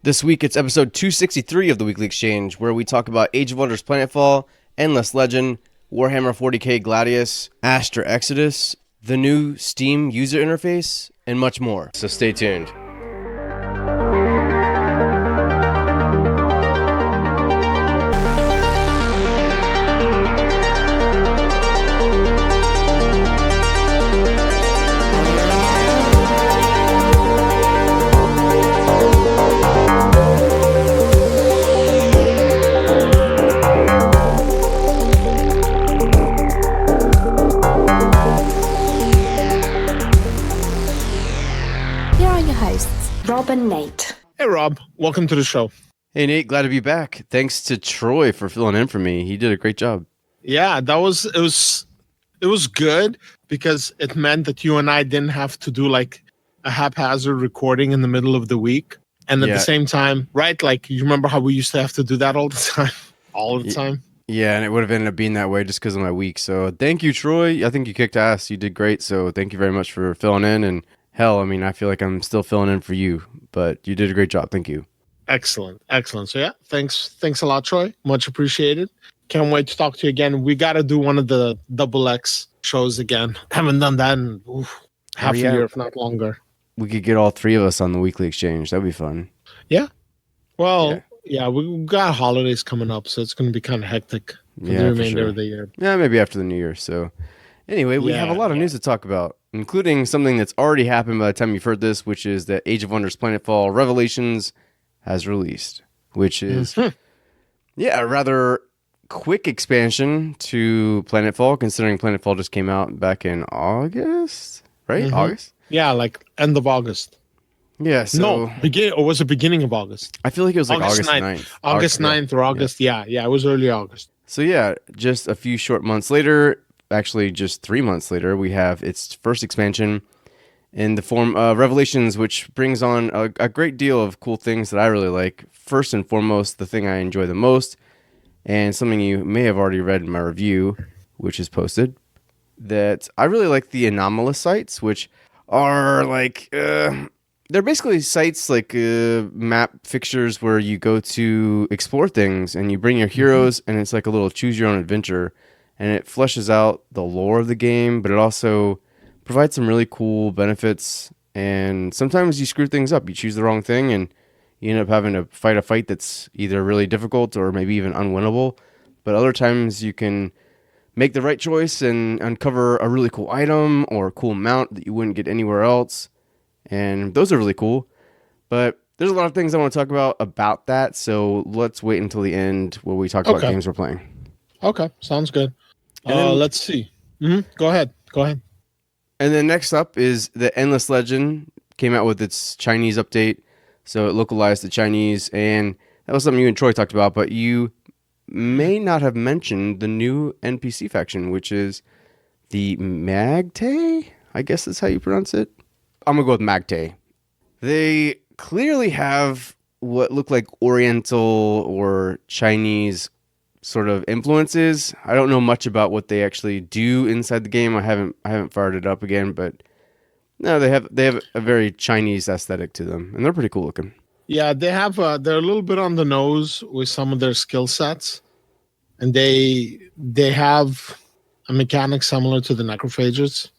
This week, it's episode 263 of the Weekly Exchange, where we talk about Age of Wonders Planetfall, Endless Legend, Warhammer 40K Gladius, Astra Exodus, the new Steam user interface, and much more. So stay tuned. Rob and Nate. Hey, Rob. Welcome to the show. Hey, Nate. Glad to be back. Thanks to Troy for filling in for me. He did a great job. Yeah, it was good because it meant that you and I didn't have to do like a haphazard recording in the middle of the week. And at the same time, right? Like, you remember how we used to have to do that all the time? All the time? Yeah, and it would have ended up being that way just because of my week. So thank you, Troy. I think you kicked ass. You did great. So thank you very much for filling in. And hell, I mean, I feel like I'm still filling in for you, but you did a great job. Thank you. Excellent. So yeah, thanks a lot, Troy. Much appreciated. Can't wait to talk to you again. We got to do one of the WeX shows again. Haven't done that in half a year, if not longer. We could get all three of us on the Weekly Exchange. That'd be fun. Yeah. Well, yeah, we got holidays coming up, so it's going to be kind of hectic for the remainder of the year. Yeah, maybe after the new year. So anyway, we have a lot of news to talk about, including something that's already happened by the time you've heard this, which is that Age of Wonders Planetfall Revelations has released, which is, a rather quick expansion to Planetfall, considering Planetfall just came out back in August, right? August? Yeah, like end of August. Yeah, so... was it beginning of August? I feel like it was like August 9th. August 9th or August, yeah, it was early August. So yeah, just a few short months later, actually just 3 months later, we have its first expansion in the form of Revelations, which brings on a great deal of cool things that I really like. First and foremost, the thing I enjoy the most, and something you may have already read in my review, which is posted, that I really like the anomalous sites, which are like, they're basically sites like map fixtures where you go to explore things and you bring your heroes, and it's like a little choose your own adventure. And it fleshes out the lore of the game, but it also provides some really cool benefits. And sometimes you screw things up. You choose the wrong thing, and you end up having to fight a fight that's either really difficult or maybe even unwinnable. But other times you can make the right choice and uncover a really cool item or a cool mount that you wouldn't get anywhere else. And those are really cool. But there's a lot of things I want to talk about that. So let's wait until the end where we talk about games we're playing. Okay, sounds good. Let's see. Go ahead. And then next up is the Endless Legend came out with its Chinese update. So it localized the Chinese, and that was something you and Troy talked about, but you may not have mentioned the new NPC faction, which is the Magte? I guess that's how you pronounce it. I'm going to go with Magte. They clearly have what look like Oriental or Chinese sort of influences. I don't know much about what they actually do inside the game. I haven't fired it up again, but no, they have a very Chinese aesthetic to them, and they're pretty cool looking. Yeah, they have they're a little bit on the nose with some of their skill sets, and they have a mechanic similar to the necrophages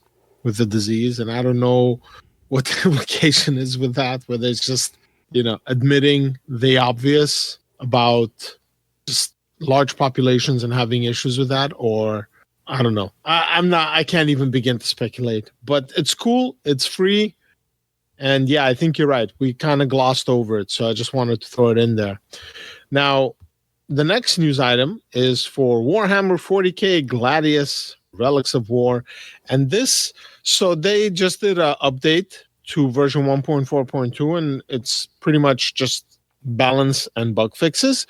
with the disease, and I don't know what the implication is with that, whether it's just, admitting the obvious about just large populations and having issues with that, or I don't know. I can't even begin to speculate, but it's cool. It's free. And yeah, I think you're right. We kind of glossed over it. So I just wanted to throw it in there. Now, the next news item is for Warhammer 40K Gladius Relics of War. And so they just did an update to version 1.4.2, and it's pretty much just balance and bug fixes,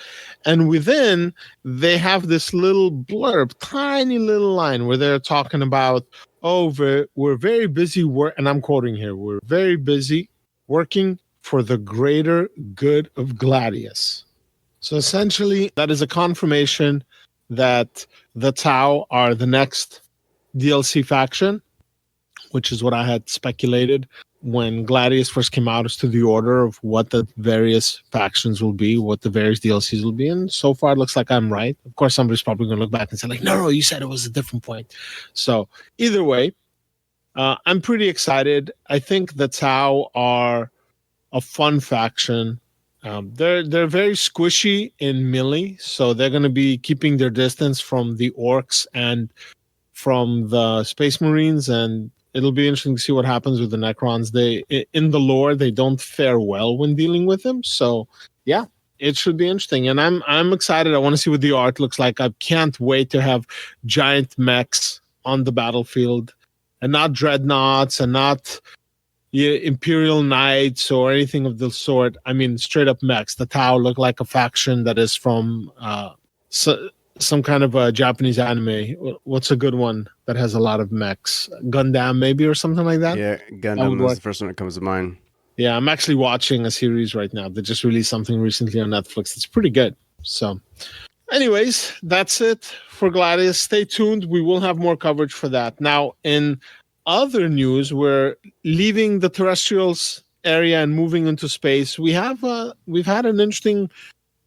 and within they have this little blurb, tiny little line where they're talking about, we're very busy and I'm quoting here, we're very busy working for the greater good of Gladius. So essentially that is a confirmation that the Tau are the next DLC faction, which is what I had speculated when Gladius first came out as to the order of what the various factions will be, what the various DLCs will be. And so far, it looks like I'm right. Of course, somebody's probably going to look back and say, like, no, you said it was a different point. So either way, I'm pretty excited. I think the Tau are a fun faction. They're very squishy in melee, so they're going to be keeping their distance from the orcs and from the Space Marines, and it'll be interesting to see what happens with the Necrons. In the lore, they don't fare well when dealing with them. So yeah, it should be interesting. And I'm excited. I want to see what the art looks like. I can't wait to have giant mechs on the battlefield, and not dreadnoughts and not Imperial Knights or anything of the sort. I mean, straight up mechs. The Tau look like a faction that is from some kind of a Japanese anime. What's a good one that has a lot of mechs? Gundam, maybe, or something like that? Yeah, Gundam was the first one that comes to mind. Yeah, I'm actually watching a series right now. They just released something recently on Netflix. It's pretty good. So, anyways, that's it for Gladius. Stay tuned. We will have more coverage for that. Now, in other news, we're leaving the terrestrials area and moving into space. We've had an interesting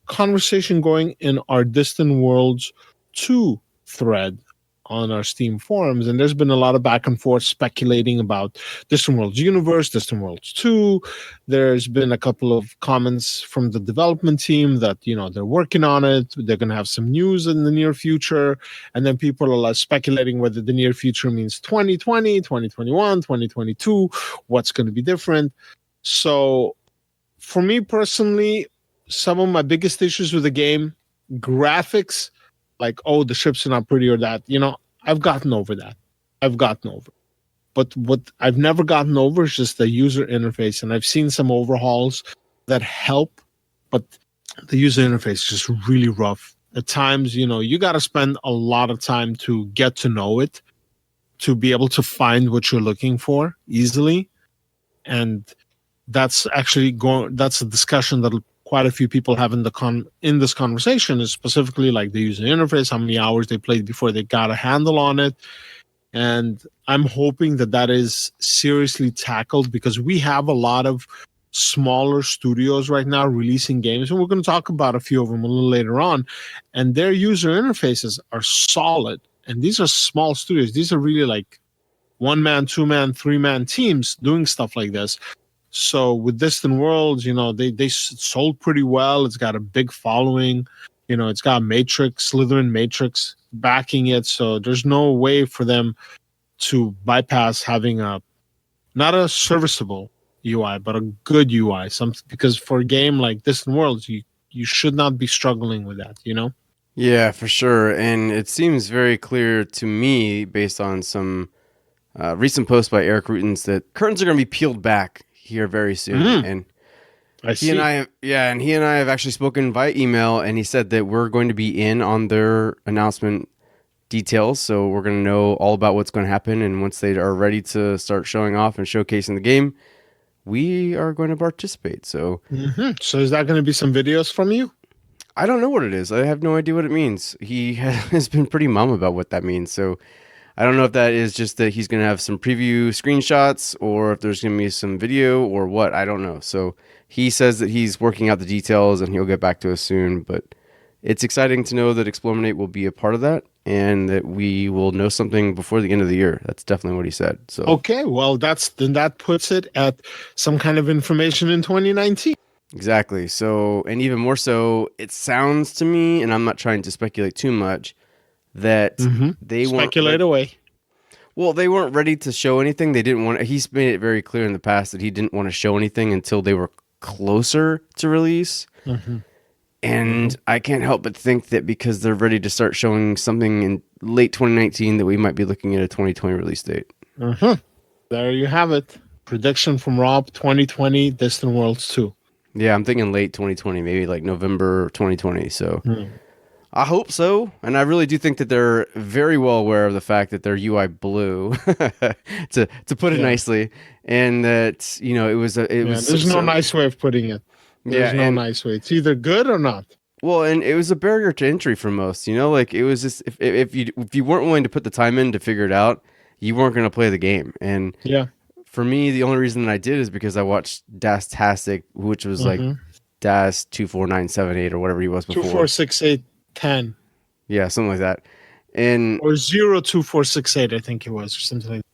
conversation going in our Distant Worlds 2 thread on our Steam forums, and there's been a lot of back and forth speculating about Distant Worlds Universe, Distant Worlds 2. There's been a couple of comments from the development team that, they're working on it. They're going to have some news in the near future. And then people are speculating whether the near future means 2020, 2021, 2022, what's going to be different. So for me personally, some of my biggest issues with the game, graphics, like, oh, the ships are not pretty or that, I've gotten over that. But what I've never gotten over is just the user interface. And I've seen some overhauls that help, but the user interface is just really rough. At times, you got to spend a lot of time to get to know it, to be able to find what you're looking for easily. And that's actually that's a discussion that quite a few people have in this conversation, is specifically like the user interface, how many hours they played before they got a handle on it. And I'm hoping that is seriously tackled, because we have a lot of smaller studios right now releasing games, and we're going to talk about a few of them a little later on, and their user interfaces are solid. And these are small studios. These are really like 1-man, 2-man, 3-man teams doing stuff like this. So with Distant Worlds, they sold pretty well. It's got a big following. It's got Slytherin Matrix backing it. So there's no way for them to bypass having not a serviceable UI, but a good UI. Because for a game like Distant Worlds, you should not be struggling with that, Yeah, for sure. And it seems very clear to me, based on some recent posts by Eric Rutens, that curtains are going to be peeled back here very soon. And he and I have actually spoken via email, and he said that we're going to be in on their announcement details, so we're going to know all about what's going to happen. And once they are ready to start showing off and showcasing the game, we are going to participate. So So is that going to be some videos from you? I don't know what it is. I have no idea what it means. He has been pretty mum about what that means. So I don't know if that is just that he's going to have some preview screenshots, or if there's going to be some video or what. I don't know. So he says that he's working out the details and he'll get back to us soon. But it's exciting to know that Explominate will be a part of that, and that we will know something before the end of the year. That's definitely what he said. So okay, well, then that puts it at some kind of information in 2019. Exactly. So, and even more so, it sounds to me, and I'm not trying to speculate too much, that they speculate away. Well, they weren't ready to show anything. They didn't want. He's made it very clear in the past that he didn't want to show anything until they were closer to release. And I can't help but think that because they're ready to start showing something in late 2019, that we might be looking at a 2020 release date. There you have it. Prediction from Rob: 2020 Distant Worlds 2. Yeah, I'm thinking late 2020, maybe like November 2020. So. I hope so, and I really do think that they're very well aware of the fact that their UI blew, to put it nicely, and that it was. There's no nice way of putting it. There's no nice way. It's either good or not. Well, and it was a barrier to entry for most. Like it was just if you weren't willing to put the time in to figure it out, you weren't going to play the game. And For me, the only reason that I did is because I watched Dastastic, which was like Das 24978 or whatever he was before. 246810 Yeah, something like that. And or 02468, I think it was, or something like that.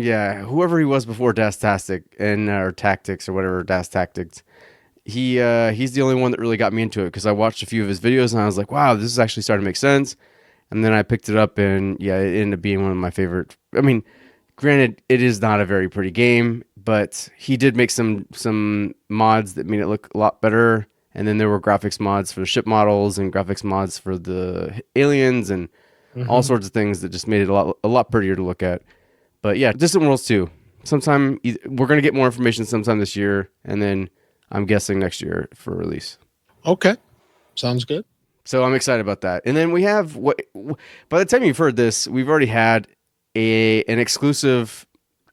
yeah, whoever he was before Dastastic and or Tactics or whatever Das Tactics, he's the only one that really got me into it because I watched a few of his videos and I was like, wow, this is actually starting to make sense. And then I picked it up and yeah, it ended up being one of my favorite. I mean, granted, it is not a very pretty game, but he did make some mods that made it look a lot better. And then there were graphics mods for the ship models and graphics mods for the aliens and all sorts of things that just made it a lot prettier to look at. But yeah, Distant Worlds 2. We're going to get more information sometime this year, and then I'm guessing next year for release. Okay. Sounds good. So I'm excited about that. And then we have by the time you've heard this, we've already had an exclusive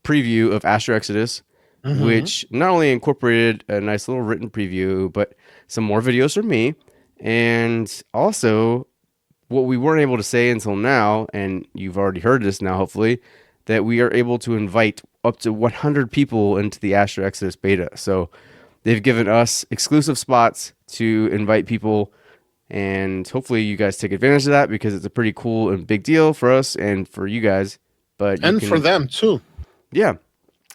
preview of Astro Exodus, which not only incorporated a nice little written preview, but some more videos from me, and also what we weren't able to say until now, and you've already heard this now, hopefully, that we are able to invite up to 100 people into the Astro Exodus beta. So they've given us exclusive spots to invite people, and hopefully you guys take advantage of that because it's a pretty cool and big deal for us and for you guys. For them too. Yeah,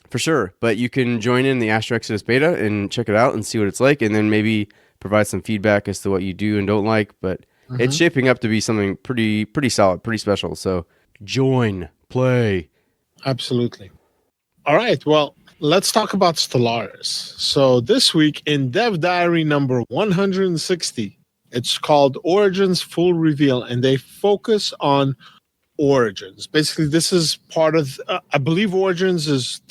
for sure. But you can join in the Astro Exodus beta and check it out and see what it's like, and then maybe provide some feedback as to what you do and don't like. But it's shaping up to be something pretty solid, pretty special. So join, play. Absolutely. All right. Well, let's talk about Stellaris. So this week in Dev Diary number 160, it's called Origins Full Reveal, and they focus on Origins. Basically, this is part of, I believe Origins is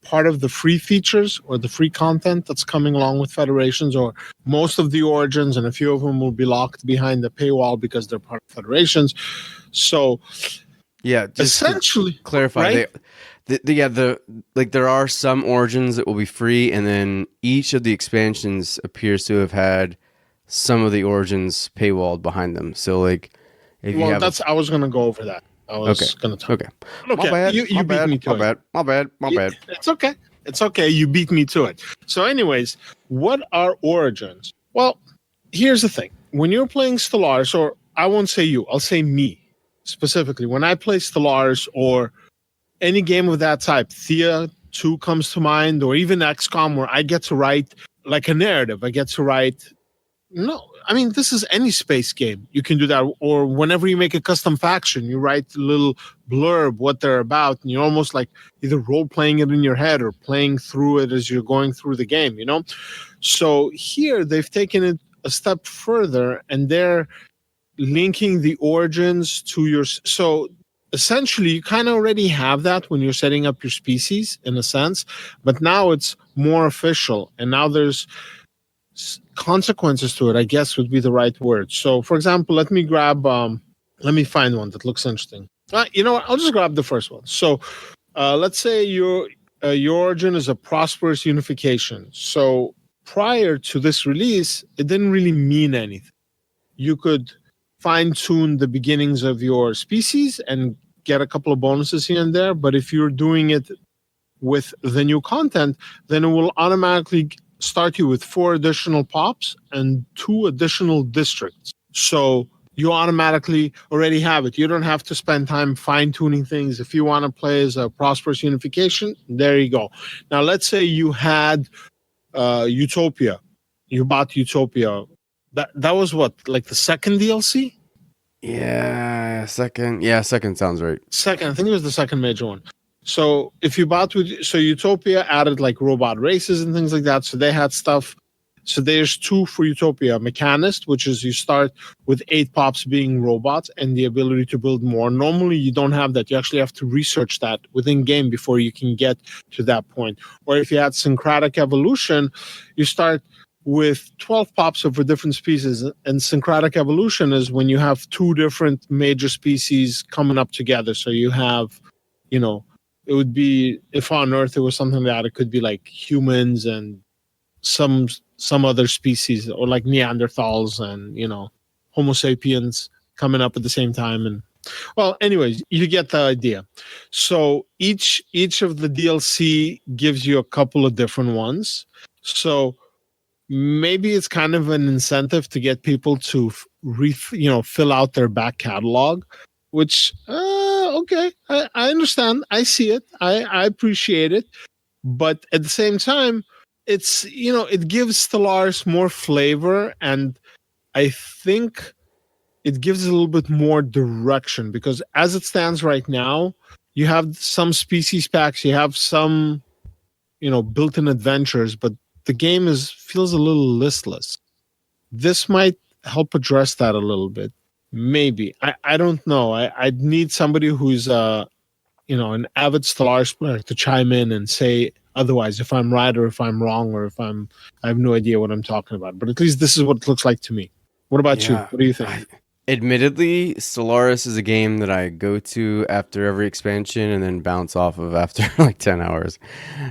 part of the free features or the free content that's coming along with Federations, or most of the Origins, and a few of them will be locked behind the paywall because they're part of Federations. So, yeah, just essentially, to clarify, right? There are some Origins that will be free, and then each of the expansions appears to have had some of the Origins paywalled behind them. So, like, if you have I was going to go over that. I was going to talk. Okay. Okay. My bad. You beat me to it. My bad. It's okay. It's okay. You beat me to it. So, anyways, what are Origins? Well, here's the thing. When you're playing Stellaris, or I won't say you, I'll say me specifically. When I play Stellaris or any game of that type, Thea 2 comes to mind, or even XCOM, where I get to write like a narrative. I get to write. No, I mean, this is any space game. You can do that. Or whenever you make a custom faction, you write a little blurb, what they're about, and you're almost like either role-playing it in your head or playing through it as you're going through the game, you know? So here, they've taken it a step further, and they're linking the Origins to your... So essentially, you kind of already have that when you're setting up your species, in a sense, but now it's more official, and now there's consequences to it, I guess would be the right word. So, for example, let me find one that looks interesting. You know what? I'll just grab the first one. So, let's say your origin is a prosperous unification. So, prior to this release, it didn't really mean anything. You could fine-tune the beginnings of your species and get a couple of bonuses here and there. But if you're doing it with the new content, then it will automatically start you with 4 additional pops and 2 additional districts. So you automatically already have it. You don't have to spend time fine-tuning things. If you want to play as a prosperous unification, there you go. Now, let's say you had Utopia. You bought Utopia. That was what, like the second DLC? Yeah, second. Yeah, second sounds right. Second. I think it was the second major one. So if you bought Utopia added like robot races and things like that. So they had stuff. So there's 2 for Utopia. Mechanist, which is you start with 8 pops being robots and the ability to build more. Normally you don't have that. You actually have to research that within game before you can get to that point. Or if you had Syncratic Evolution, you start with 12 pops of a different species. And Syncratic Evolution is when you have 2 different major species coming up together. So you have, you know, it would be, if on Earth it was something that it could be like humans and some other species, or like Neanderthals and, you know, Homo sapiens coming up at the same time. And Well, anyways, you get the idea. So each of the DLC gives you a couple of different ones. So maybe it's kind of an incentive to get people to fill out their back catalog, which okay, I understand. I see it. I appreciate it. But at the same time, it's it gives Stellaris more flavor, and I think it gives a little bit more direction, because as it stands right now, you have some species packs, you have some built-in adventures, but the game feels a little listless. This might help address that a little bit. Maybe. I don't know. I'd need somebody who's an avid Stellaris player to chime in and say otherwise, if I'm right or if I'm wrong, or if I have no idea what I'm talking about. But at least this is what it looks like to me. What about you? What do you think? Admittedly, Stellaris is a game that I go to after every expansion and then bounce off of after like 10 hours.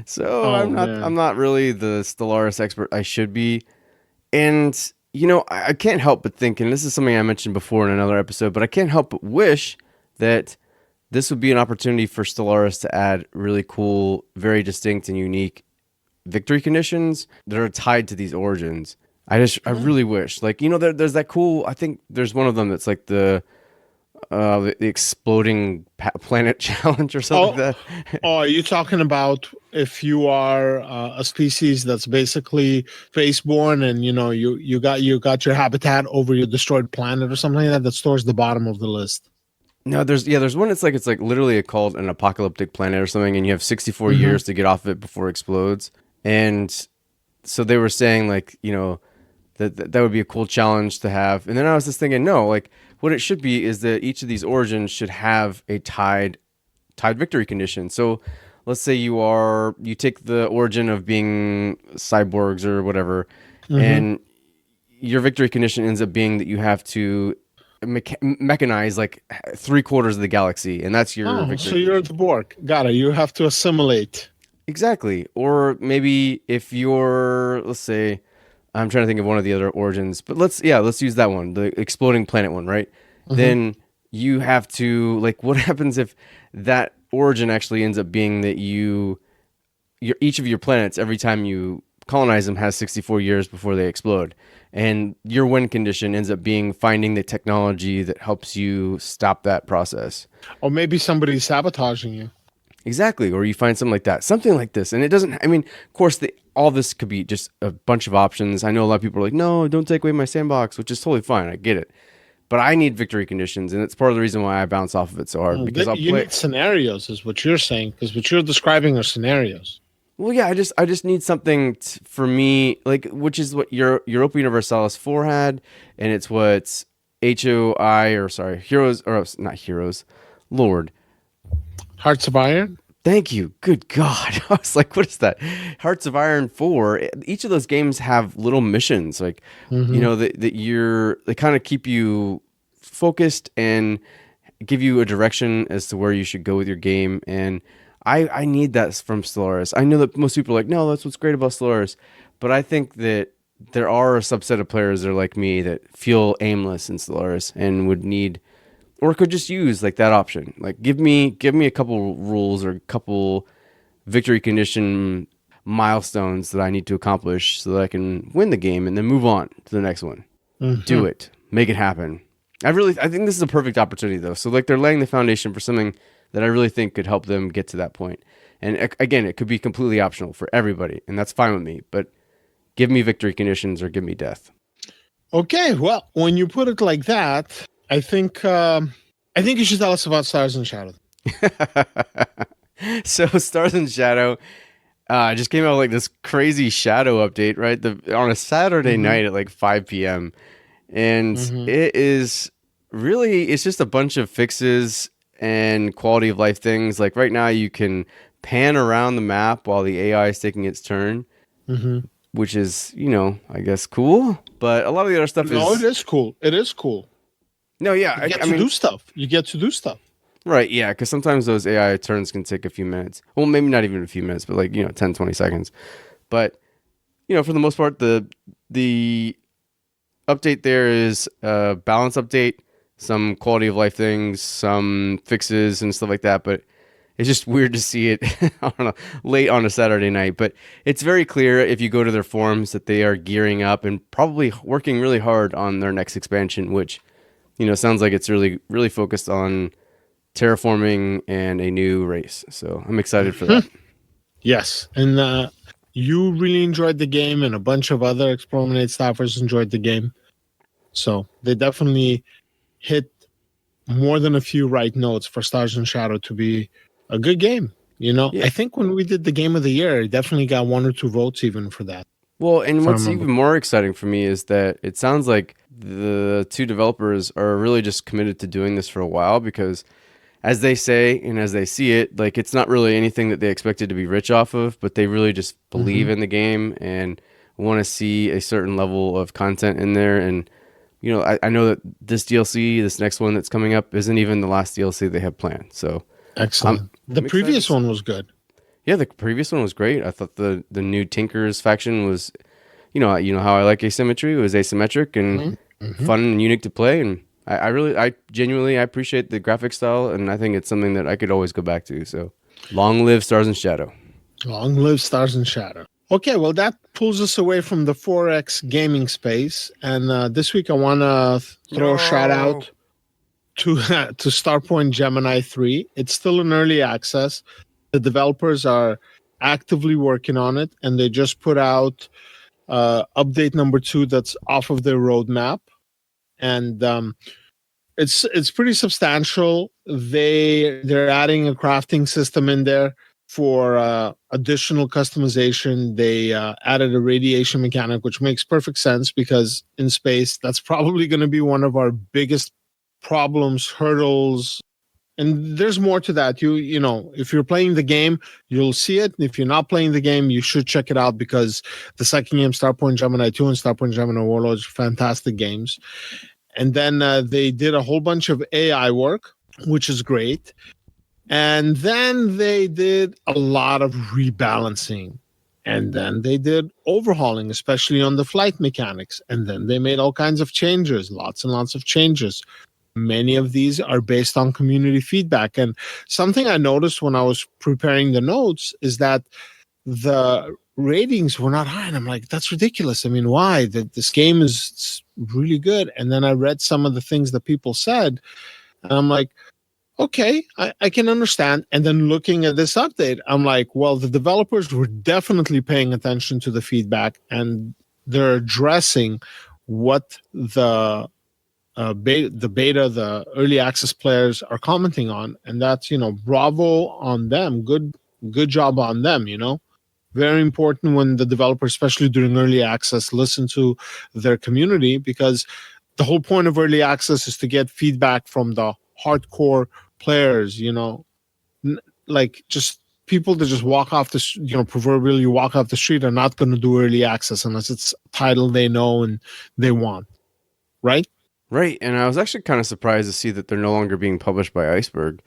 So I'm not really the Stellaris expert I should be. And I can't help but think, and this is something I mentioned before in another episode, but I can't help but wish that this would be an opportunity for Stellaris to add really cool, very distinct and unique victory conditions that are tied to these origins. I really wish, there's that cool, I think there's one of them that's like the exploding planet challenge or something like that. Oh, are you talking about if you are a species that's basically spaceborne and you got your habitat over your destroyed planet or something like that stores the bottom of the list? No, there's one. It's like literally called an apocalyptic planet or something, and you have 64 years to get off of it before it explodes. And so they were saying that would be a cool challenge to have. And then I was just thinking, no, what it should be is that each of these origins should have a tied victory condition. So let's say you take the origin of being cyborgs or whatever, and your victory condition ends up being that you have to mechanize 3/4 of the galaxy, and that's your victory. So you're the Borg. Got it. You have to assimilate. Exactly. Or maybe if you're, let's say, I'm trying to think of one of the other origins, but let's use that one, the exploding planet one, right? Then you have to, what happens if that origin actually ends up being that each of your planets, every time you colonize them, has 64 years before they explode. And your win condition ends up being finding the technology that helps you stop that process. Or maybe somebody's sabotaging you. Exactly. Or you find something like that. Something like this. And it doesn't, of course, all this could be just a bunch of options. I know a lot of people are like, no, don't take away my sandbox, which is totally fine. I get it. But I need victory conditions, and it's part of the reason why I bounce off of it so hard. Because you need scenarios, is what you're saying, because what you're describing are scenarios. Well, yeah, I just need something for me, which is what Europa Universalis 4 had, and it's what Hearts of Iron? Thank you. Good God. I was like, what is that? Hearts of Iron 4. Each of those games have little missions, they kind of keep you focused and give you a direction as to where you should go with your game. And I need that from Stellaris. I know that most people are like, no, that's what's great about Stellaris. But I think that there are a subset of players that are like me that feel aimless in Stellaris and would need, or could just use that option. Give me a couple rules or a couple victory condition milestones that I need to accomplish so that I can win the game and then move on to the next one. Do it. Make it happen. I think this is a perfect opportunity though. So they're laying the foundation for something that I really think could help them get to that point. And again, it could be completely optional for everybody, and that's fine with me. But give me victory conditions or give me death. Okay, well, when you put it like that, I think you should tell us about Stars and Shadow. So Stars and Shadow just came out this crazy Shadow update, right? On a Saturday night at 5 p.m. And it is really, it's just a bunch of fixes and quality of life things. Right now you can pan around the map while the AI is taking its turn, which is, I guess cool. But a lot of the other stuff it is cool. It is cool. No, yeah. You get to do stuff. You get to do stuff. Right, yeah, because sometimes those AI turns can take a few minutes. Well, maybe not even a few minutes, but 10, 20 seconds. But, for the most part, the update there is a balance update. some quality of life things, some fixes and stuff like that. But it's just weird to see it, I don't know, late on a Saturday night. But it's very clear if you go to their forums that they are gearing up and probably working really hard on their next expansion, which, sounds like it's really, really focused on terraforming and a new race. So I'm excited for that. Yes. And you really enjoyed the game, and a bunch of other Expromenade staffers enjoyed the game. So they definitely hit more than a few right notes for Stars and Shadow to be a good game. Yeah. I think when we did the game of the year, it definitely got 1 or 2 votes even for that. Well, and what's even more exciting for me is that it sounds like the 2 developers are really just committed to doing this for a while, because as they say and as they see it, like, it's not really anything that they expected to be rich off of, but they really just believe in the game and want to see a certain level of content in there. And I know that this DLC, this next one that's coming up, isn't even the last DLC they have planned. So excellent. The previous one was good. Yeah, the previous one was great. I thought the new Tinkers faction was, you know how I like asymmetry. It was asymmetric and fun and unique to play. And I genuinely appreciate the graphic style, and I think it's something that I could always go back to. So long live Stars and Shadow. Long live Stars and Shadow. Okay, well, that pulls us away from the 4X gaming space. And this week I want to throw a shout out to Starpoint Gemini 3. It's still in early access. The developers are actively working on it, and they just put out update number 2 that's off of their roadmap. And it's pretty substantial. They're adding a crafting system in there for additional customization. They added a radiation mechanic, which makes perfect sense, because in space, that's probably going to be one of our biggest problems, hurdles. And there's more to that. If you're playing the game, you'll see it. And if you're not playing the game, you should check it out, because the second game, Starpoint Gemini 2 and Starpoint Gemini Warlords, are fantastic games. And then they did a whole bunch of AI work, which is great. And then they did a lot of rebalancing. And then they did overhauling, especially on the flight mechanics. And then they made all kinds of changes, lots and lots of changes. Many of these are based on community feedback. And something I noticed when I was preparing the notes is that the ratings were not high. And I'm like, that's ridiculous. I mean, why? This game is really good. And then I read some of the things that people said, and I'm like, okay, I can understand. And then looking at this update, I'm like, well, the developers were definitely paying attention to the feedback, and they're addressing what the beta, the early access players are commenting on. And that's, bravo on them. Good job on them, Very important when the developers, especially during early access, listen to their community, because the whole point of early access is to get feedback from the hardcore players, like just people that just walk off the, proverbially walk off the street, are not going to do early access unless it's a title they know and they want, right? Right, and I was actually kind of surprised to see that they're no longer being published by Iceberg,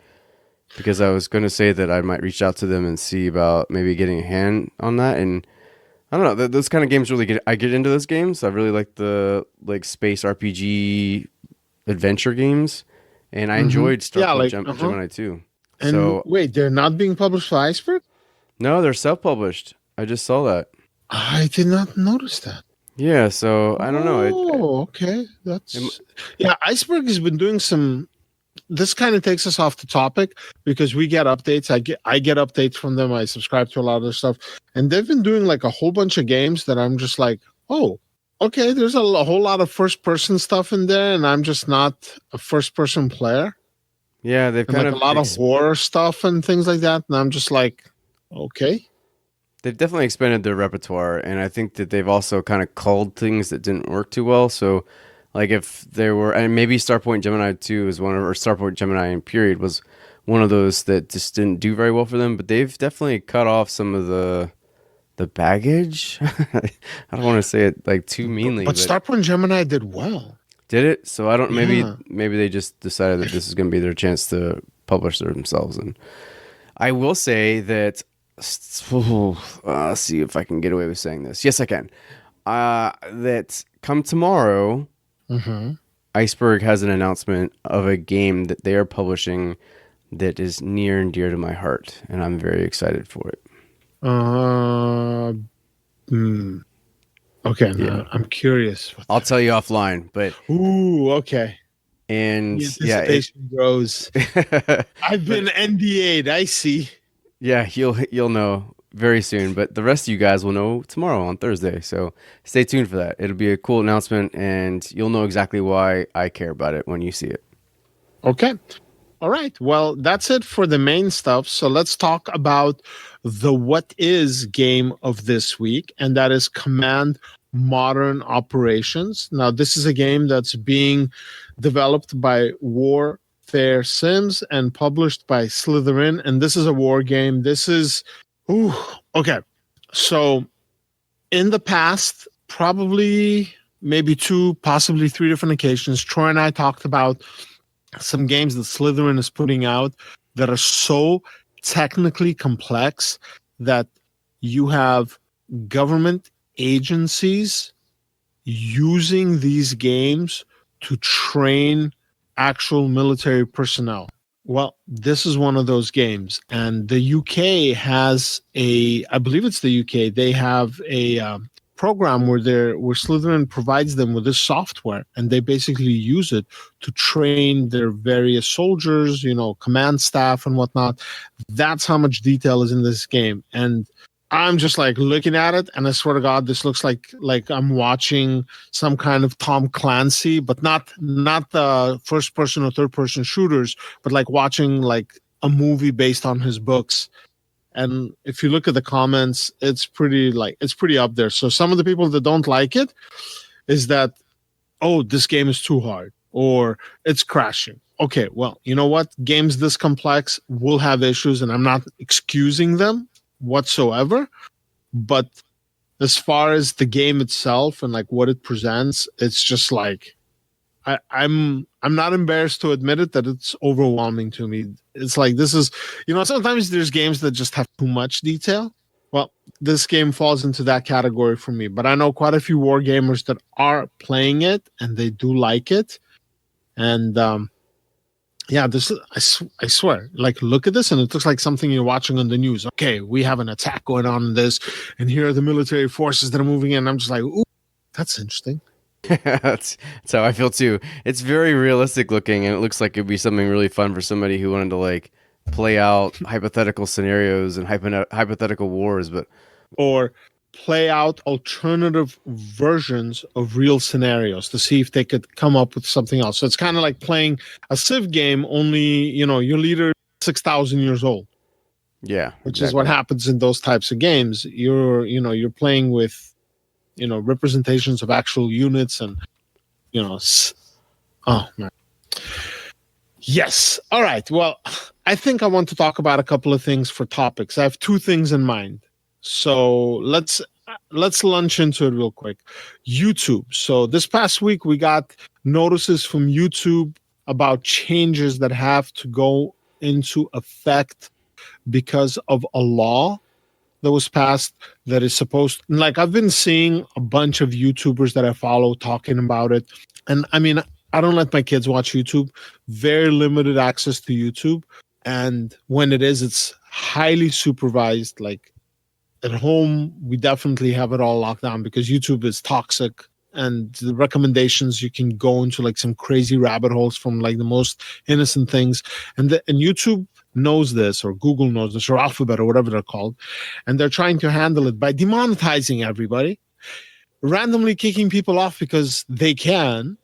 because I was going to say that I might reach out to them and see about maybe getting a hand on that. And I don't know, those kind of games really I get into those games. I really like the space RPG adventure games, and I enjoyed Starpoint Gemini too. And so wait, they're not being published by Iceberg? No, they're self-published. I just saw that. I did not notice that. Yeah, so I don't know. Oh, okay. Iceberg has been doing some. This kind of takes us off the topic, because we get updates. I get updates from them. I subscribe to a lot of their stuff, and they've been doing like a whole bunch of games that I'm just like, oh, okay. There's a whole lot of first-person stuff in there, and I'm just not a first-person player. Yeah, they've kind of a lot of horror stuff and things like that, and I'm just like, okay. They've definitely expanded their repertoire, and I think that they've also kind of culled things that didn't work too well. So, like, if there were, and maybe Starpoint Gemini 2 is or Starpoint Gemini period was one of those that just didn't do very well for them, but they've definitely cut off some of the baggage. I don't want to say it like too meanly, but Starpoint Gemini did well. Did it? So I don't. Maybe they just decided that this is going to be their chance to publish themselves. And I will say that. Let's see if I can get away with saying this. Yes, I can. That come tomorrow, Iceberg has an announcement of a game that they are publishing that is near and dear to my heart, and I'm very excited for it. Uh, hmm. Okay, Yeah, now I'm curious. I'll tell you offline, but Ooh, okay. and The yeah, anticipation grows. it. I've But been NDA'd. I see. yeah, you'll know very soon. But the rest of you guys will know tomorrow on Thursday. So stay tuned for that. It'll be a cool announcement, and you'll know exactly why I care about it when you see it. Okay. All right. Well, that's it for the main stuff. So let's talk about the what is game of this week, and that is Command Modern Operations. Now, this is a game that's being developed by Warfare Sims and published by Slytherin. And this is a war game. This is, ooh, okay. So in the past, probably maybe two, possibly three different occasions, Troy and I talked about some games that Slytherin is putting out that are so technically complex that you have government agencies using these games to train actual military personnel. Well, this is one of those games, and the UK has I believe it's the UK. They have a program where Slytherin provides them with this software, and they basically use it to train their various soldiers, command staff and whatnot. That's how much detail is in this game, and I'm just like looking at it, and I swear to God, this looks like I'm watching some kind of Tom Clancy, but not the first person or third person shooters, but like watching like a movie based on his books. And if you look at the comments, it's pretty up there. So some of the people that don't like it is that, oh, this game is too hard or it's crashing. Okay, well, you know what? Games this complex will have issues, and I'm not excusing them whatsoever. But as far as the game itself and like what it presents, it's just like I'm not embarrassed to admit it that it's overwhelming to me. It's like this is, sometimes there's games that just have too much detail. Well, this game falls into that category for me. But I know quite a few war gamers that are playing it and they do like it. And yeah, this I swear, like look at this and it looks like something you're watching on the news. Okay, we have an attack going on in this, and here are the military forces that are moving in. I'm just like, ooh, that's interesting. That's how I feel too. It's very realistic looking, and it looks like it'd be something really fun for somebody who wanted to like play out hypothetical scenarios and hypothetical wars. But Or play out alternative versions of real scenarios to see if they could come up with something else. So it's kind of like playing a Civ game, only, your leader is 6,000 years old. yeah, Which is what happens in those types of games. You're playing with, representations of actual units and, oh man. Yes. All right. Well, I think I want to talk about a couple of things for topics. I have two things in mind. So let's launch into it real quick. YouTube. So this past week we got notices from YouTube about changes that have to go into effect because of a law that was passed that is supposed, like, I've been seeing a bunch of YouTubers that I follow talking about it. And I mean, I don't let my kids watch YouTube, very limited access to YouTube. And when it is, it's highly supervised. Like at home, we definitely have it all locked down because YouTube is toxic. And the recommendations, you can go into like some crazy rabbit holes from like the most innocent things. And YouTube knows this, or Google knows this, or Alphabet, or whatever they're called. And they're trying to handle it by demonetizing everybody, randomly kicking people off because they can.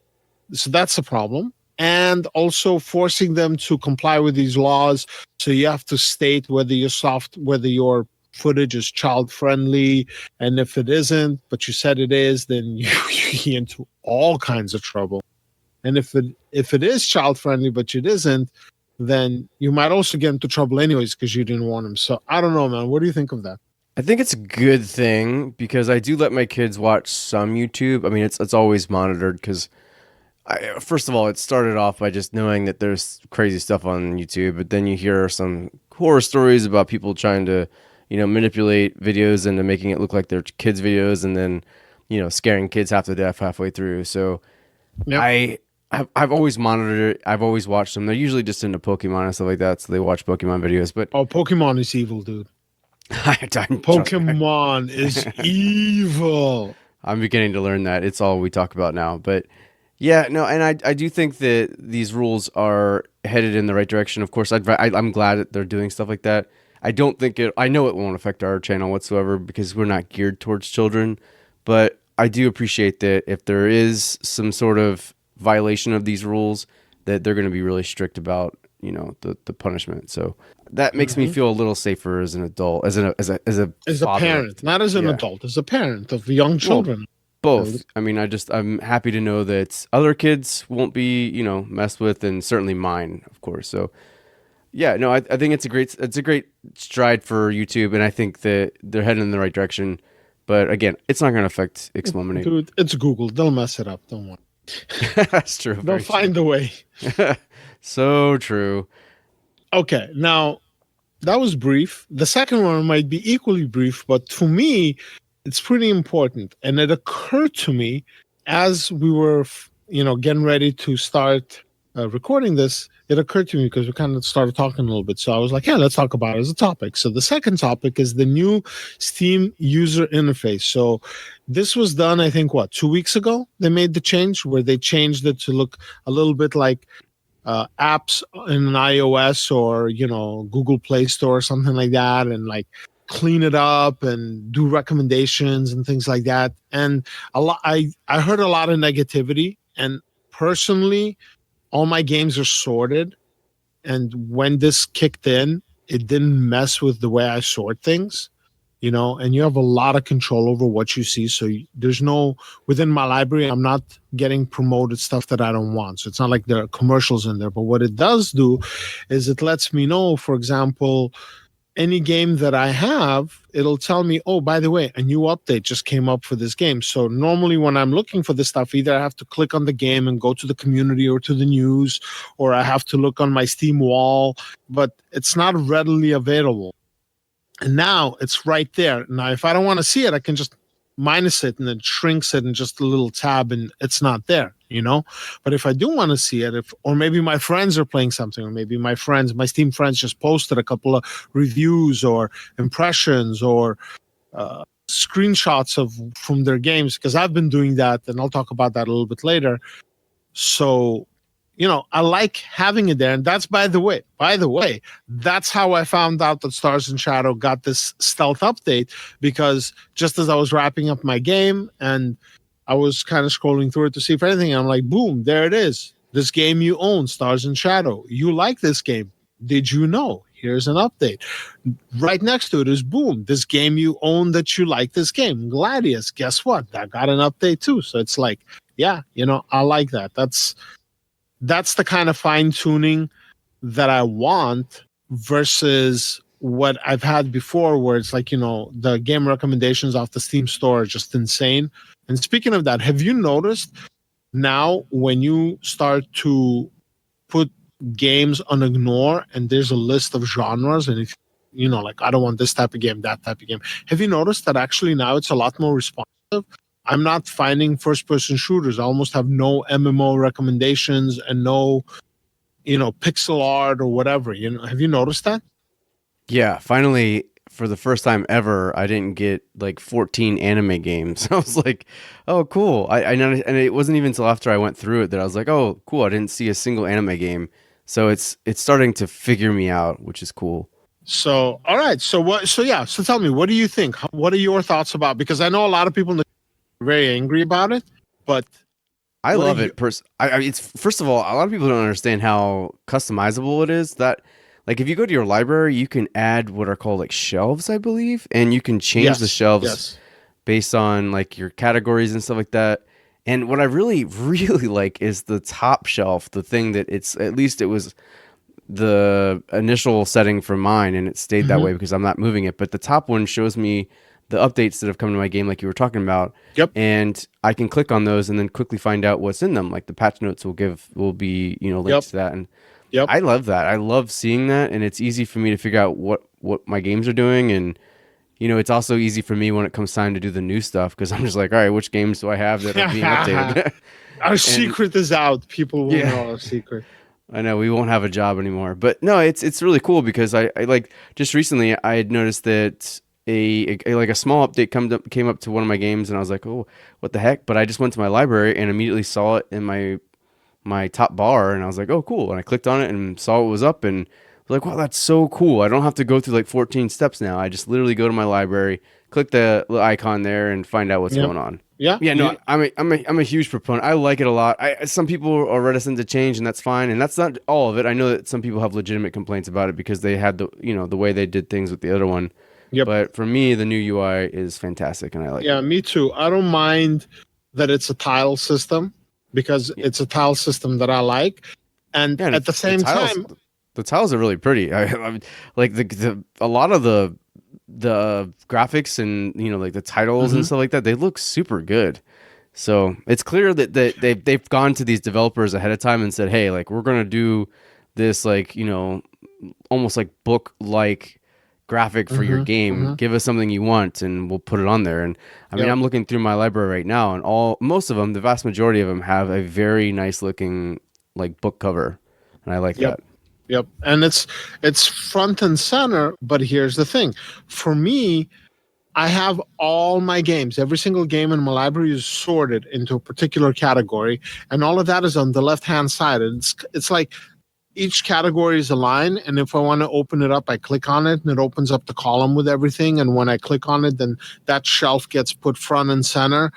So that's a problem. And also forcing them to comply with these laws. So you have to state whether your footage is child friendly, and if it isn't, but you said it is, then you get into all kinds of trouble. And if it is child friendly but it isn't, then you might also get into trouble anyways because you didn't want them. So I don't know, man. What do you think of that? I think it's a good thing because I do let my kids watch some YouTube. I mean, it's always monitored because first of all, it started off by just knowing that there's crazy stuff on YouTube, but then you hear some horror stories about people trying to, manipulate videos into making it look like they're kids' videos, and then, scaring kids half to death halfway through. So, Yep. I've always monitored it. I've always watched them. They're usually just into Pokemon and stuff like that, so they watch Pokemon videos. But Oh, Pokemon is evil, dude. trust me, Pokemon is evil. I'm beginning to learn that. It's all we talk about now. But yeah, no, and I do think that these rules are headed in the right direction. Of course, I'm glad that they're doing stuff like that. I don't think it. I know it won't affect our channel whatsoever because we're not geared towards children. But I do appreciate that if there is some sort of violation of these rules, that they're going to be really strict about the punishment. So that makes me feel a little safer as an adult, as As a father. parent, not as an Yeah. adult, as a parent of young children. Both. I mean, I'm happy to know that other kids won't be, messed with, and certainly mine, of course. So, yeah, no, I think it's a great stride for YouTube, and I think that they're heading in the right direction. But again, it's not going to affect Exterminate. Dude, it's Google. They'll mess it up. Don't worry. That's true. They'll find a way. So true. Okay, now that was brief. The second one might be equally brief, but to me, it's pretty important. And it occurred to me as we were, getting ready to start recording this. It occurred to me because we kind of started talking a little bit. So I was like, yeah, let's talk about it as a topic. So the second topic is the new Steam user interface. So this was done, I think, 2 weeks ago? They made the change where they changed it to look a little bit like apps in an iOS or Google Play Store or something like that, and like clean it up and do recommendations and things like that. And I heard a lot of negativity, and personally, all my games are sorted, and when this kicked in, it didn't mess with the way I sort things. And you have a lot of control over what you see. So there's no, within my library, I'm not getting promoted stuff that I don't want. So it's not like there are commercials in there. But what it does do is it lets me know, for example, any game that I have, it'll tell me, oh, by the way, a new update just came up for this game. So normally when I'm looking for this stuff, either I have to click on the game and go to the community or to the news, or I have to look on my Steam wall, but it's not readily available. And now it's right there. Now, if I don't want to see it, I can just minus it and it shrinks it in just a little tab and it's not there, But if I do want to see it, or maybe my friends are playing something, or maybe my Steam friends just posted a couple of reviews or impressions or screenshots from their games, because I've been doing that, and I'll talk about that a little bit later. So I like having it there. And that's, by the way, that's how I found out that Stars and Shadow got this stealth update, because just as I was wrapping up my game and I was kind of scrolling through it to see if anything, I'm like, boom, there it is. This game you own, Stars and Shadow. You like this game. Did you know? Here's an update. Right next to it is, boom, this game you own that you like this game, Gladius. Guess what? That got an update too. So it's like, yeah, I like that. That's the kind of fine-tuning that I want versus what I've had before, where it's like, the game recommendations off the Steam store are just insane. And speaking of that, have you noticed now when you start to put games on ignore and there's a list of genres, and if like, I don't want this type of game, that type of game, have you noticed that actually now it's a lot more responsive? I'm not finding first-person shooters. I almost have no MMO recommendations and no, pixel art or whatever. Have you noticed that? Yeah, finally, for the first time ever, I didn't get like 14 anime games. I was like, oh, cool. I and it wasn't even until after I went through it that I was like, oh, cool. I didn't see a single anime game. So it's starting to figure me out, which is cool. So, all right. So tell me, what do you think? What are your thoughts about? Because I know a lot of people very angry about it, but I love it. It's, first of all, a lot of people don't understand how customizable it is. That, like, if you go to your library, you can add what are called like shelves, I believe, and you can change the shelves based on like your categories and stuff like that. And what I really, really like is the top shelf, the thing that it was the initial setting for mine, and it stayed that way because I'm not moving it. But the top one shows me the updates that have come to my game, like you were talking about. Yep. And I can click on those and then quickly find out what's in them. Like the patch notes will be, links to that. And I love that. I love seeing that. And it's easy for me to figure out what my games are doing. And, it's also easy for me when it comes time to do the new stuff, because I'm just like, all right, which games do I have that are being updated? Our And secret is out. People will yeah, know our secret. I know we won't have a job anymore. But no, it's really cool because I like just recently I had noticed that like a small update came up to one of my games and I was like, oh, what the heck? But I just went to my library and immediately saw it in my top bar and I was like, oh, cool. And I clicked on it and saw it was up and I was like, wow, that's so cool. I don't have to go through like 14 steps now. I just literally go to my library, click the little icon there and find out what's Yep. going on. Yeah. Yeah, no, I'm a huge proponent. I like it a lot. Some people are reticent to change, and that's fine. And that's not all of it. I know that some people have legitimate complaints about it because they had the way they did things with the other one. Yep. But for me, the new UI is fantastic, and I like Yeah, it. me too. I don't mind that it's a tile system because Yeah, it's a tile system that I like. And yeah, and at the the same tiles, time, the tiles are really pretty. Like the a lot of the graphics and like the titles and Mhm. stuff like that. They look super good. So it's clear that they've gone to these developers ahead of time and said, hey, like we're gonna do this like almost like book like graphic for your Mhm. game. Mhm. Give us something you want and we'll put it on there. And I mean Yep. I'm looking through my library right now and most of them, the vast majority of them have a very nice looking like book cover. And I like Yep. that. Yep. And it's front and center, but here's the thing. For me, I have all my games. Every single game in my library is sorted into a particular category, and all of that is on the left-hand side. It's like each category is a line, and if I want to open it up, I click on it, and it opens up the column with everything. And when I click on it, then that shelf gets put front and center.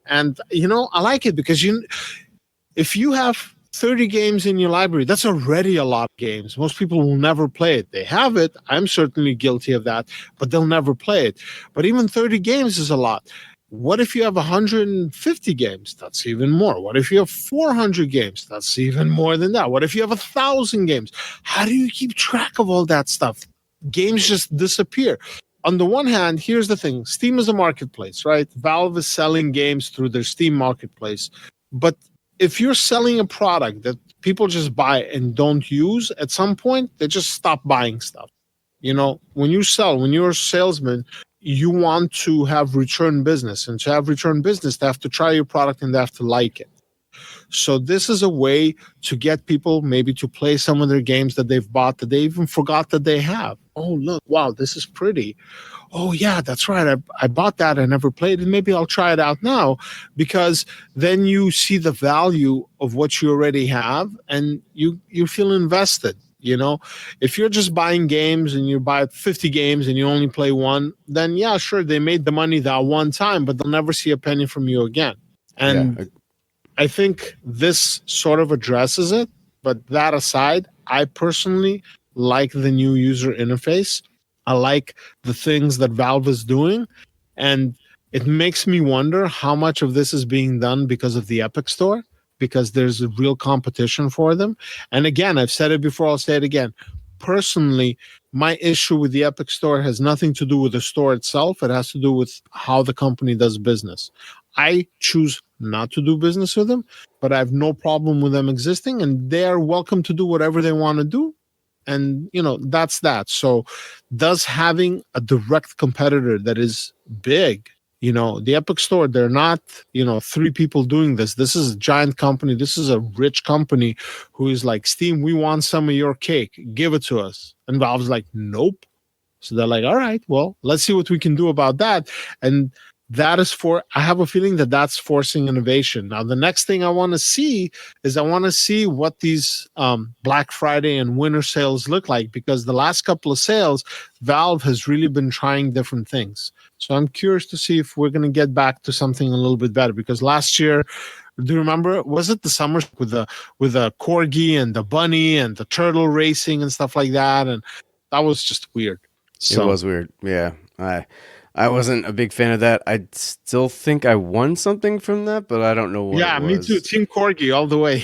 And I like it because if you have 30 games in your library, that's already a lot of games. Most people will never play it. They have it. I'm certainly guilty of that, but they'll never play it. But even 30 games is a lot. What if you have 150 games? That's even more. What if you have 400 games? That's even more than that. What if you have 1,000 games? How do you keep track of all that stuff? Games just disappear. On the one hand, here's the thing. Steam is a marketplace, right? Valve is selling games through their Steam marketplace. But if you're selling a product that people just buy and don't use, at some point they just stop buying stuff. When you're a salesman, you want to have return business, and to have return business, they have to try your product and they have to like it. So this is a way to get people maybe to play some of their games that they've bought that they even forgot that they have. Oh, look, wow, this is pretty. Oh yeah, that's right. I bought that. I never played it. Maybe I'll try it out now, because then you see the value of what you already have and you feel invested. If you're just buying games and you buy 50 games and you only play one, then yeah, sure, they made the money that one time, but they'll never see a penny from you again. Yeah. And I think this sort of addresses it. But that aside, I personally like the new user interface. I like the things that Valve is doing. And it makes me wonder how much of this is being done because of the Epic Store, because there's a real competition for them. And again, I've said it before, I'll say it again. Personally, my issue with the Epic Store has nothing to do with the store itself. It has to do with how the company does business. I choose not to do business with them, but I have no problem with them existing, and they are welcome to do whatever they want to do. And that's that. So does having a direct competitor that is big, the Epic Store, they're not three people doing this is a giant company, this is a rich company who is like, Steam, we want some of your cake, give it to us. And Valve's like, nope. So they're like, all right, well, let's see what we can do about that. And I have a feeling that that's forcing innovation. Now, the next thing I want to see is what these Black Friday and winter sales look like, because the last couple of sales, Valve has really been trying different things. So I'm curious to see if we're going to get back to something a little bit better, because last year, do you remember? Was it the summer with the corgi and the bunny and the turtle racing and stuff like that? And that was just weird. It So was weird. Yeah. I wasn't a big fan of that. I still think I won something from that, but I don't know what it yeah, me too. was. Team Corgi all the way.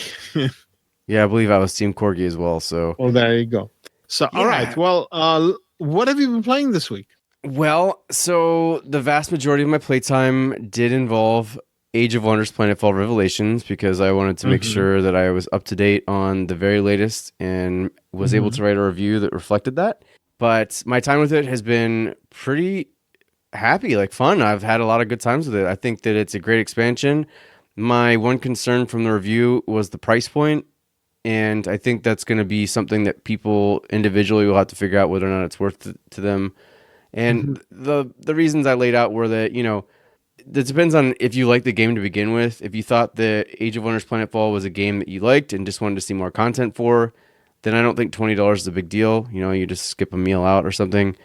Yeah, I believe I was Team Corgi as well. So, Well, there you go. So, all right. yeah. Well, what have you been playing this week? Well, so the vast majority of my playtime did involve Age of Wonders Planetfall Revelations because I wanted to make Mm-hmm. sure that I was up to date on the very latest and was able Mm-hmm. to write a review that reflected that. But my time with it has been pretty happy, like fun. I've had a lot of good times with it. I think that it's a great expansion. My one concern from the review was the price point, and I think that's going to be something that people individually will have to figure out whether or not it's worth it to them. Mhm. And the reasons I laid out were that, it depends on if you like the game to begin with. If you thought that Age of Wonders Planetfall was a game that you liked and just wanted to see more content for, then I don't think $20 is a big deal. You just skip a meal out or something.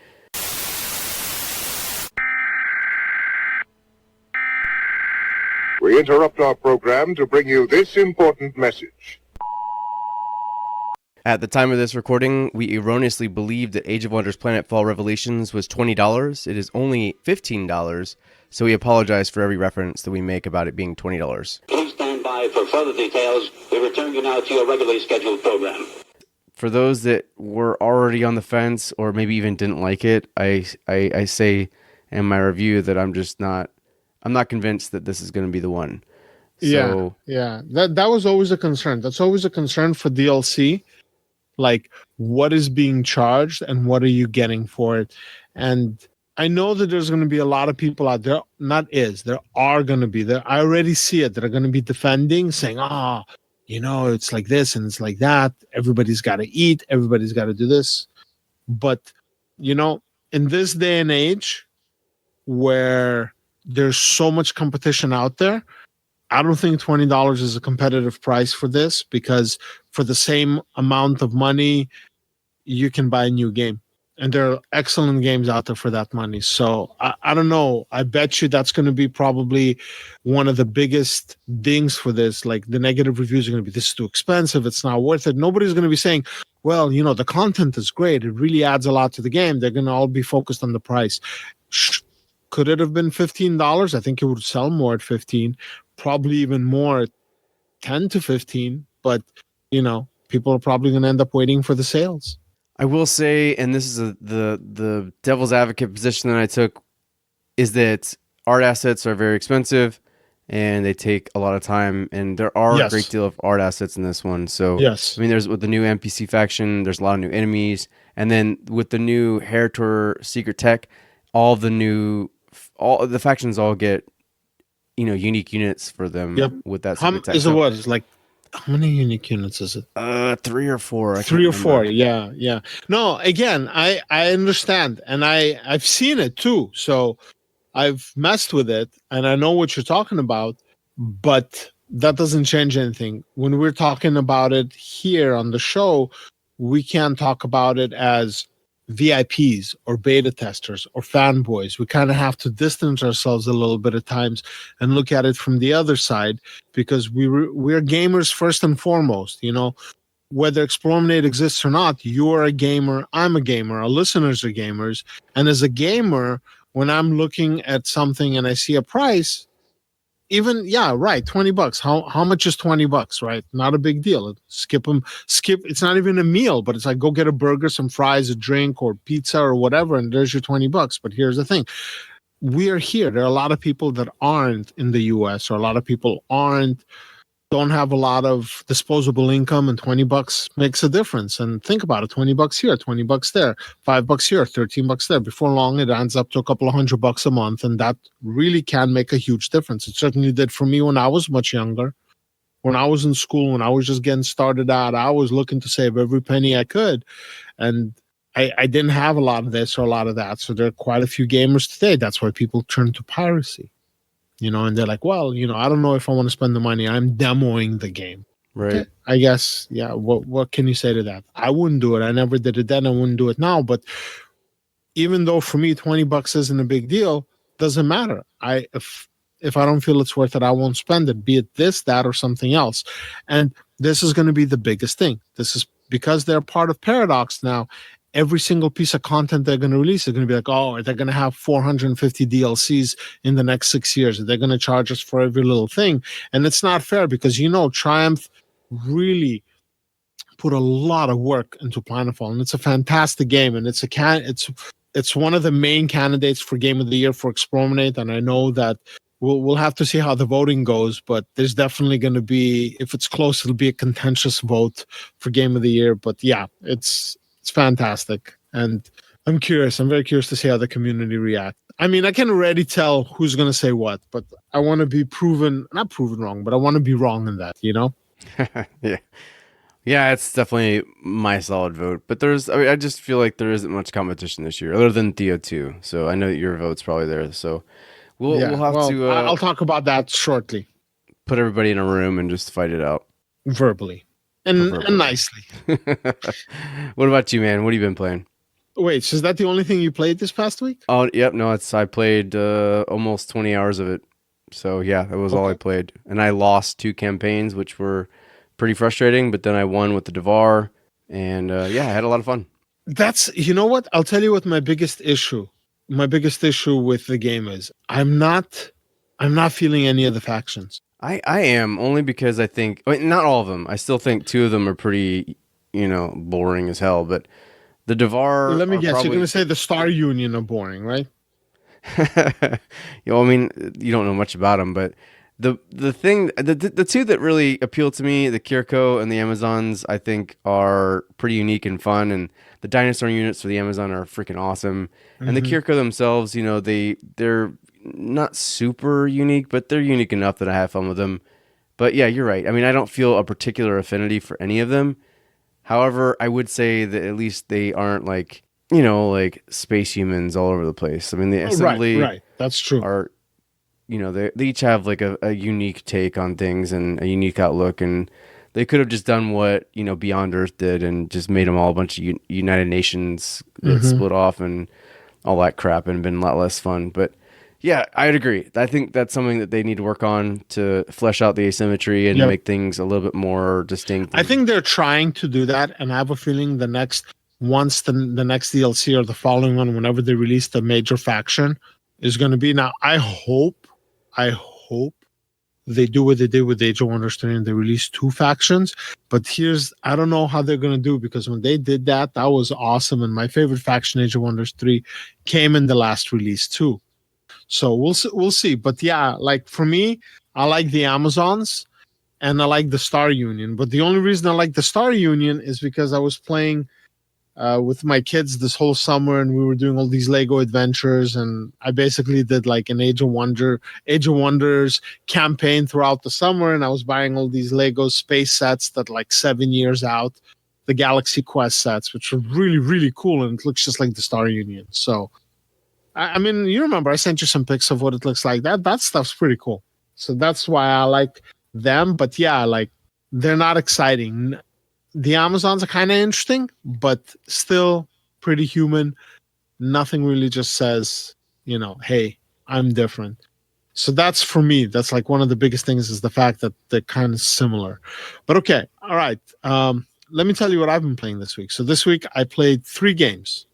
We interrupt our program to bring you this important message. At the time of this recording, we erroneously believed that Age of Wonders Planetfall Revelations was $20. It is only $15, so we apologize for every reference that we make about it being $20. Please stand by for further details. We return you now to your regularly scheduled program. For those that were already on the fence or maybe even didn't like it, I say in my review that I'm not convinced that this is going to be the one. So, yeah. That was always a concern. That's always a concern for DLC. Like, what is being charged and what are you getting for it? And I know that there's going to be a lot of people out there. There are going to be there. I already see it. They're going to be defending, saying, it's like this and it's like that. Everybody's got to eat. Everybody's got to do this. But, in this day and age where there's so much competition out there, I don't think $20 is a competitive price for this, because for the same amount of money, you can buy a new game. And there are excellent games out there for that money. So I don't know. I bet you that's going to be probably one of the biggest dings for this. Like, the negative reviews are going to be, this is too expensive, it's not worth it. Nobody's going to be saying, well, the content is great, it really adds a lot to the game. They're going to all be focused on the price. Could it have been $15? I think it would sell more at 15, probably even more at 10 to 15. But, people are probably going to end up waiting for the sales. I will say, and this is the devil's advocate position that I took, is that art assets are very expensive and they take a lot of time, and there are a great deal of art assets in this one. So, yes. I mean, there's with the new NPC faction, there's a lot of new enemies, and then with the new Heritor Secret Tech, all the factions all get, unique units for them. Yep. With that Secret Tech. Is it what? It's like, how many unique units is it? 3 or 4. Three or four. Yeah. No, again, I understand, and I've seen it too. So I've messed with it, and I know what you're talking about. But that doesn't change anything. When we're talking about it here on the show, we can't talk about it as VIPs or beta testers or fanboys. We kind of have to distance ourselves a little bit at times and look at it from the other side, because we're gamers first and foremost. Whether Explominate exists or not, you're a gamer, I'm a gamer, our listeners are gamers. And as a gamer, when I'm looking at something and I see a price, even, $20. How much is $20, right? Not a big deal. Skip. It's not even a meal, but it's like, go get a burger, some fries, a drink, or pizza or whatever, and there's your $20. But here's the thing. We are here. There are a lot of people that aren't in the US, or a lot of people don't have a lot of disposable income, and $20 makes a difference. And think about it, $20 here, $20 there, $5 here, $13 there. Before long, it ends up to a couple of $100 a month, and that really can make a huge difference. It certainly did for me when I was much younger. When I was in school, when I was just getting started out, I was looking to save every penny I could. And I didn't have a lot of this or a lot of that. So there are quite a few gamers today. That's why people turn to piracy. And they're like, well, I don't know if I want to spend the money. I'm demoing the game. Right. Okay, I guess, yeah. What can you say to that? I wouldn't do it. I never did it then. I wouldn't do it now. But even though for me, $20 isn't a big deal, doesn't matter. If I don't feel it's worth it, I won't spend it, be it this, that, or something else. And this is going to be the biggest thing. This is because they're part of Paradox now. Every single piece of content they're going to release is going to be like, oh, they're going to have 450 DLCs in the next 6 years. They're going to charge us for every little thing. And it's not fair, because, Triumph really put a lot of work into Planetfall, and it's a fantastic game. And it's one of the main candidates for Game of the Year for Explominate. And I know that we'll have to see how the voting goes, but there's definitely going to be, if it's close, it'll be a contentious vote for Game of the Year. But yeah, it's fantastic, and I'm very curious to see how the community reacts. I mean, I can already tell who's going to say what, but I want to be not proven wrong, but I want to be wrong in that, you know? Yeah. Yeah, it's definitely my solid vote. But I just feel like there isn't much competition this year, other than Theo 2. So I know that your vote's probably there. So we'll have to I'll talk about that shortly, put everybody in a room and just fight it out. verbally and nicely. What about you, man? What have you been playing? Wait, so is that the only thing you played this past week? Oh, yep. No, I played almost 20 hours of it. So yeah, that was all I played. And I lost 2 campaigns, which were pretty frustrating, but then I won with the Devar. And yeah, I had a lot of fun. You know what? I'll tell you what my biggest issue with the game is. I'm not feeling any of the factions. I am, only because I think, not all of them. I still think 2 of them are pretty, boring as hell. But the Devar. Let me guess. You're going to say the Star Union are boring, right? I mean, you don't know much about them, but the 2 that really appeal to me, the Kirko and the Amazons, I think are pretty unique and fun. And the dinosaur units for the Amazon are freaking awesome. Mm-hmm. And the Kirko themselves, they're not super unique, but they're unique enough that I have fun with them. But yeah, you're right. I mean, I don't feel a particular affinity for any of them. However, I would say that at least they aren't like space humans all over the place. I mean, the assembly, right. That's true. Are, they each have like a unique take on things and a unique outlook, and they could have just done what Beyond Earth did and just made them all a bunch of United Nations that split off and all that crap, and been a lot less fun. But yeah, I'd agree. I think that's something that they need to work on to flesh out the asymmetry and make things a little bit more distinct. I think they're trying to do that, and I have a feeling the next DLC or the following one, whenever they release the major faction, is going to be. Now, I hope they do what they did with Age of Wonders 3 and they release 2 factions. But I don't know how they're going to do, because when they did that was awesome. And my favorite faction, Age of Wonders 3, came in the last release too. So we'll see. But yeah, like for me, I like the Amazons and I like the Star Union. But the only reason I like the Star Union is because I was playing with my kids this whole summer, and we were doing all these Lego adventures, and I basically did like an Age of Wonders campaign throughout the summer, and I was buying all these Lego space sets that like 7 years out, the Galaxy Quest sets, which are really, really cool, and it looks just like the Star Union. So, I mean, you remember I sent you some pics of what it looks like. That stuff's pretty cool. So that's why I like them. But yeah, like they're not exciting. The Amazons are kind of interesting, but still pretty human. Nothing really just says, hey, I'm different. So that's for me. That's like one of the biggest things, is the fact that they're kind of similar. But okay, all right. Let me tell you what I've been playing this week. So this week I played 3 games.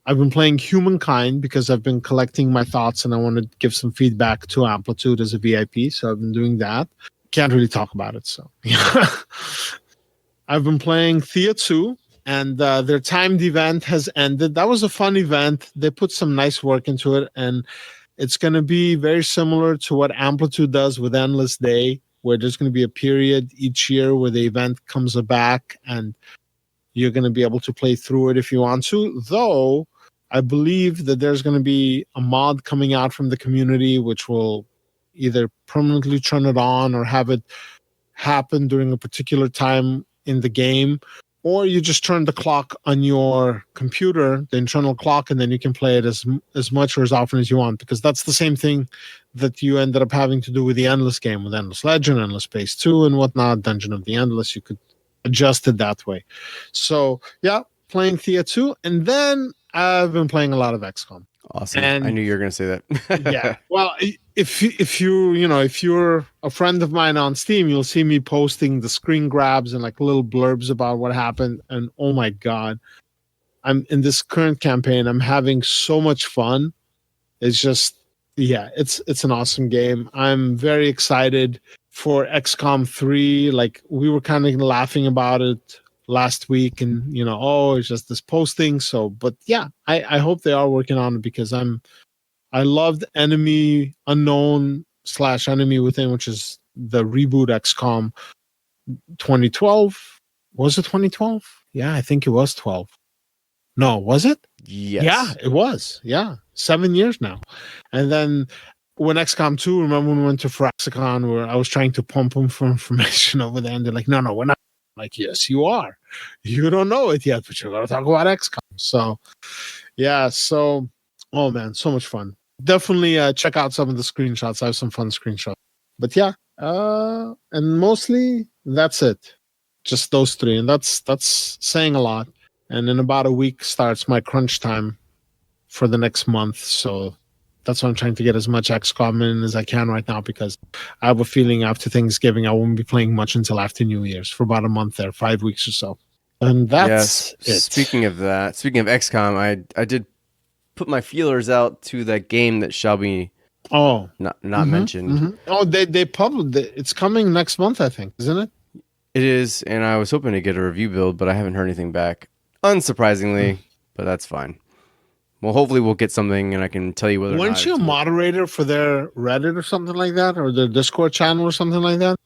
I've been playing Humankind because I've been collecting my thoughts and I want to give some feedback to Amplitude as a VIP. So I've been doing that. Can't really talk about it. So I've been playing Thea 2, and their timed event has ended. That was a fun event. They put some nice work into it, and it's going to be very similar to what Amplitude does with Endless Day, where there's going to be a period each year where the event comes back, and you're going to be able to play through it if you want to. Though, I believe that there's going to be a mod coming out from the community which will either permanently turn it on or have it happen during a particular time in the game, or you just turn the clock on your computer, the internal clock, and then you can play it as much or as often as you want, because that's the same thing that you ended up having to do with the Endless game, with Endless Legend, Endless Space 2 and whatnot, Dungeon of the Endless. You could adjust it that way. So yeah, playing Thea 2, and then I've been playing a lot of XCOM. Awesome. And I knew you were going to say that. Yeah. Well, if you're a friend of mine on Steam, you'll see me posting the screen grabs and like little blurbs about what happened. And oh my God, I'm in this current campaign. I'm having so much fun. It's just, yeah, it's an awesome game. I'm very excited for XCOM 3. Like, we were kind of laughing about it last week, and it's just this posting. So, but yeah, I hope they are working on it, because I loved Enemy Unknown / Enemy Within, which is the reboot XCOM 2012. Was it 2012? Yeah, I think it was 12. No, was it? Yes. Yeah, it was. Yeah. 7 years now. And then when XCOM 2, remember when we went to Fraxicon where I was trying to pump them for information over there, and they're like, no, we're not. I'm like, yes, you are. You don't know it yet, but you're going to talk about XCOM. So, yeah. So, oh, man, so much fun. Definitely check out some of the screenshots. I have some fun screenshots. But yeah, and mostly that's it. Just those three. And that's saying a lot. And in about a week starts my crunch time for the next month. So that's why I'm trying to get as much XCOM in as I can right now, because I have a feeling after Thanksgiving I won't be playing much until after New Year's for about a month there, 5 weeks or so. And that's it. Speaking of XCOM, I did put my feelers out to that game that shall be not mentioned. Mm-hmm. Oh, they published it. It's coming next month, I think, isn't it? It is, and I was hoping to get a review build, but I haven't heard anything back, unsurprisingly, but that's fine. Well, hopefully we'll get something, and I can tell you whether or not. Weren't you a moderator for their Reddit or something like that, or their Discord channel or something like that?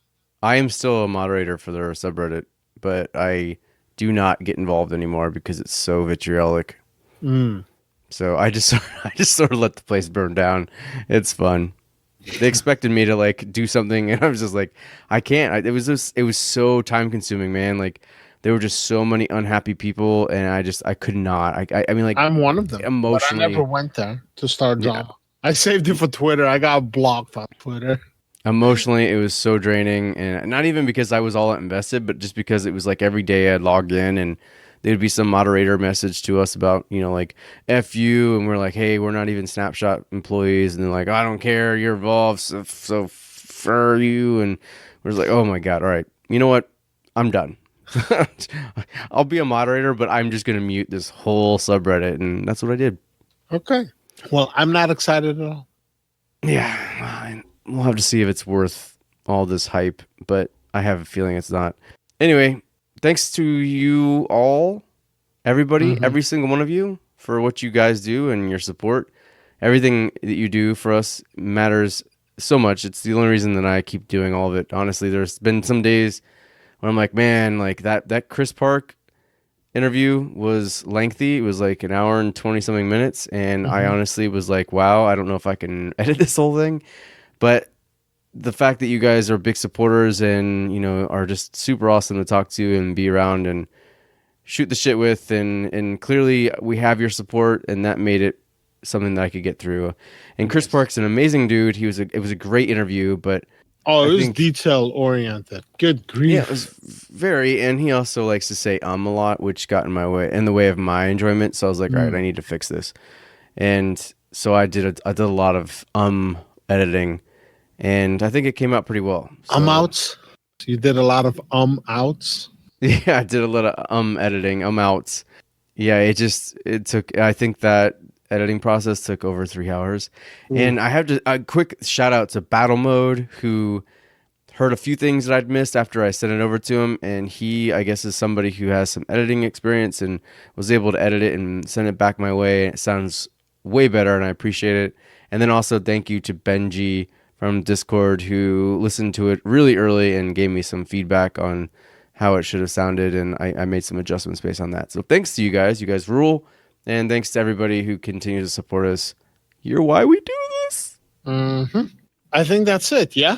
I am still a moderator for their subreddit, but I do not get involved anymore because it's so vitriolic. So I just sort of let the place burn down. It's fun. They expected me to like do something, and I was just like, I can't. It was so time consuming, man. Like there were just so many unhappy people, and I could not. I mean, like I'm one of them. Emotionally, but I never went there to start drama. I saved it for Twitter. I got blocked on Twitter. Emotionally, it was so draining, and not even because I was all invested, but just because it was like every day I'd log in and there'd be some moderator message to us about, like F you, and we're like, hey, we're not even Snapshot employees, and they're like, I don't care, you're involved, so for you, and we're just like, oh my god, all right, you know what, I'm done. I'll be a moderator, but I'm just gonna mute this whole subreddit, and that's what I did. Okay, well, I'm not excited at all. Yeah, we'll have to see if it's worth all this hype, but I have a feeling it's not. Anyway, thanks to you all, everybody, every single one of you, for what you guys do and your support. Everything that you do for us matters so much. It's the only reason that I keep doing all of it. Honestly, there's been some days when I'm like, man, like that Chris Park interview was lengthy. It was like an hour and 20 something minutes. And I honestly was like, wow, I don't know if I can edit this whole thing. But the fact that you guys are big supporters and, are just super awesome to talk to and be around and shoot the shit with. And clearly we have your support, and that made it something that I could get through. And Chris Park's an amazing dude. It was a great interview, but it was detail oriented. Good grief. Yeah, it was very, and he also likes to say a lot, which got in the way of my enjoyment. So I was like, all right, I need to fix this. And so I did a lot of editing, and I think it came out pretty well. So, outs. You did a lot of outs. Yeah, I did a lot of editing, outs. Yeah, it took. I think that editing process took over 3 hours. And I have a quick shout out to Battle Mode, who heard a few things that I'd missed after I sent it over to him, and he, I guess, is somebody who has some editing experience and was able to edit it and send it back my way. It sounds way better, and I appreciate it. And then also thank you to Benji from Discord, who listened to it really early and gave me some feedback on how it should have sounded, and I made some adjustments based on that. So thanks to you guys. You guys rule. And thanks to everybody who continues to support us. You're why we do this. I think that's it, yeah?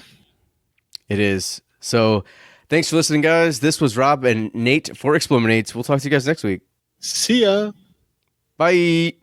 It is. So thanks for listening, guys. This was Rob and Nate for Explominates. We'll talk to you guys next week. See ya. Bye.